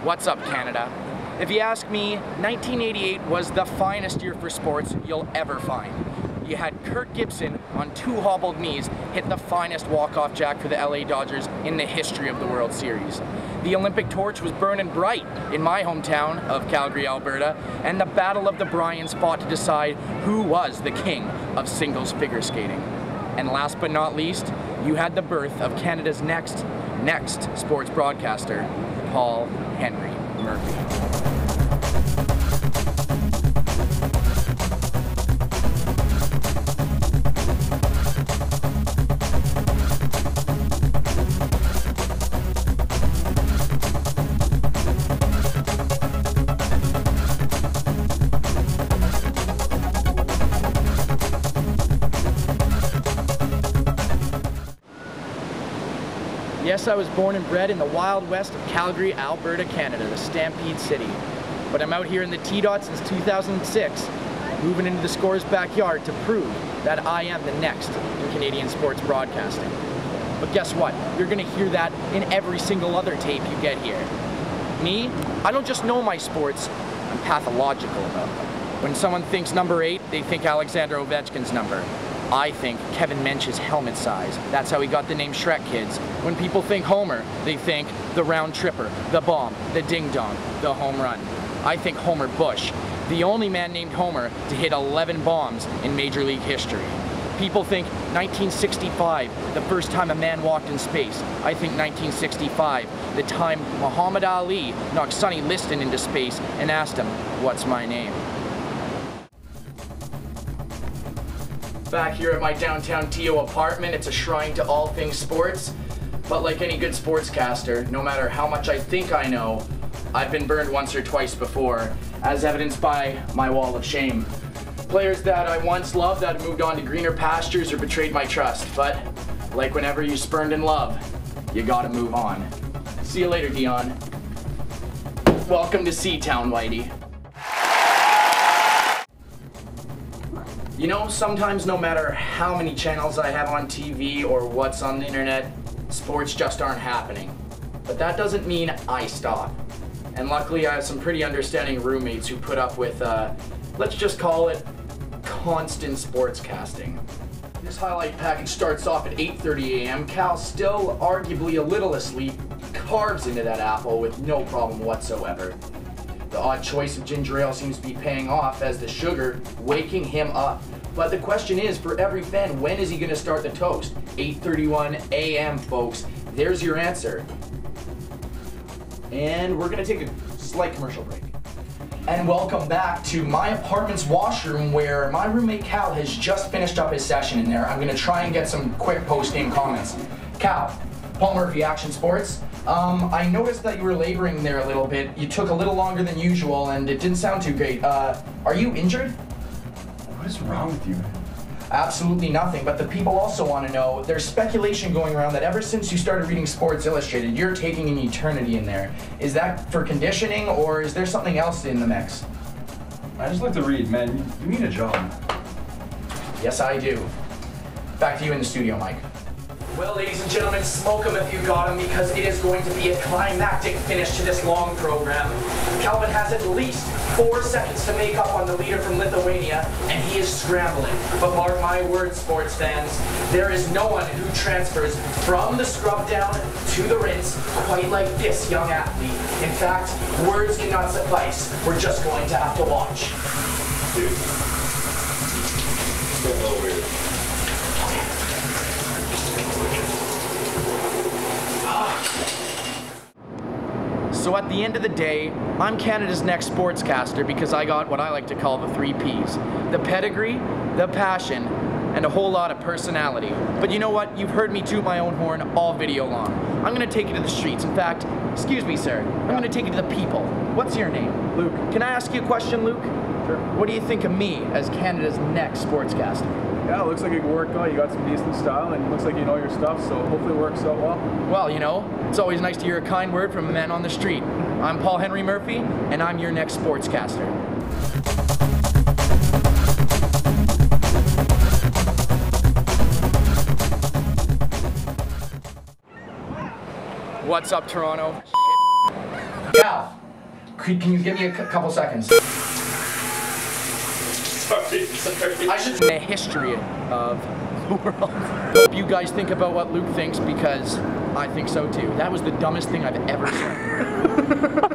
What's up, Canada? If you ask me, 1988 was the finest year for sports you'll ever find. You had Kurt Gibson on 2 hobbled knees hit the finest walk-off jack for the LA Dodgers in the history of the World Series. The Olympic torch was burning bright in my hometown of Calgary, Alberta, and the Battle of the Bryans fought to decide who was the king of singles figure skating. And last but not least, you had the birth of Canada's next sports broadcaster, Paul Henry Murphy. Yes, I was born and bred in the wild west of Calgary, Alberta, Canada, the Stampede City. But I'm out here in the T-Dot since 2006, moving into the Score's backyard to prove that I am the next in Canadian sports broadcasting. But guess what? You're gonna hear that in every single other tape you get here. Me? I don't just know my sports, I'm pathological about them. When someone thinks number 8, they think Alexander Ovechkin's number. I think Kevin Mench's helmet size. That's how he got the name Shrek, kids. When people think Homer, they think the round tripper, the bomb, the ding-dong, the home run. I think Homer Bush, the only man named Homer to hit 11 bombs in Major League history. People think 1965, the first time a man walked in space. I think 1965, the time Muhammad Ali knocked Sonny Liston into space and asked him, "What's my name?" Back here at my downtown TO apartment, it's a shrine to all things sports. But like any good sportscaster, no matter how much I think I know, I've been burned once or twice before, as evidenced by my wall of shame. Players that I once loved that have moved on to greener pastures or betrayed my trust. But like whenever you spurned in love, you gotta move on. See you later, Dion. Welcome to C-Town, Whitey. You know, sometimes no matter how many channels I have on TV or what's on the internet, sports just aren't happening. But that doesn't mean I stop. And luckily I have some pretty understanding roommates who put up with, let's just call it constant sportscasting. This highlight package starts off at 8:30 a.m. Cal, still arguably a little asleep, carves into that apple with no problem whatsoever. The odd choice of ginger ale seems to be paying off as the sugar waking him up. But the question is, for every fan, when is he going to start the toast? 8:31 a.m., folks. There's your answer. And we're going to take a slight commercial break. And welcome back to my apartment's washroom, where my roommate Cal has just finished up his session in there. I'm going to try and get some quick post-game comments. Cal, Paul Murphy, Action Sports. I noticed that you were laboring there a little bit. You took a little longer than usual and it didn't sound too great. Are you injured? What is wrong with you? Absolutely nothing, but the people also want to know, there's speculation going around that ever since you started reading Sports Illustrated, you're taking an eternity in there. Is that for conditioning or is there something else in the mix? I just like to read, man. You need a job. Yes, I do. Back to you in the studio, Mike. Well, ladies and gentlemen, smoke 'em if you got 'em, because it is going to be a climactic finish to this long program. Calvin has at least 4 seconds to make up on the leader from Lithuania, and he is scrambling. But mark my words, sports fans, there is no one who transfers from the scrub down to the rinse quite like this young athlete. In fact, words cannot suffice. We're just going to have to watch. Dude. It's a little weird. So at the end of the day, I'm Canada's next sportscaster because I got what I like to call the 3 Ps. The pedigree, the passion, and a whole lot of personality. But you know what? You've heard me toot my own horn all video long. I'm gonna take you to the streets. In fact, excuse me, sir, I'm gonna take you to the people. What's your name? Luke. Can I ask you a question, Luke? Sure. What do you think of me as Canada's next sportscaster? Yeah, it looks like it worked out. You got some decent style and it looks like you know your stuff, so hopefully it works out well. Well, you know, it's always nice to hear a kind word from a man on the street. I'm Paul Henry Murphy, and I'm your next sportscaster. What's up, Toronto? Cal, can you give me a couple seconds? Sorry. I should the history of the world. Hope you guys think about what Luke thinks, because I think so too. That was the dumbest thing I've ever said.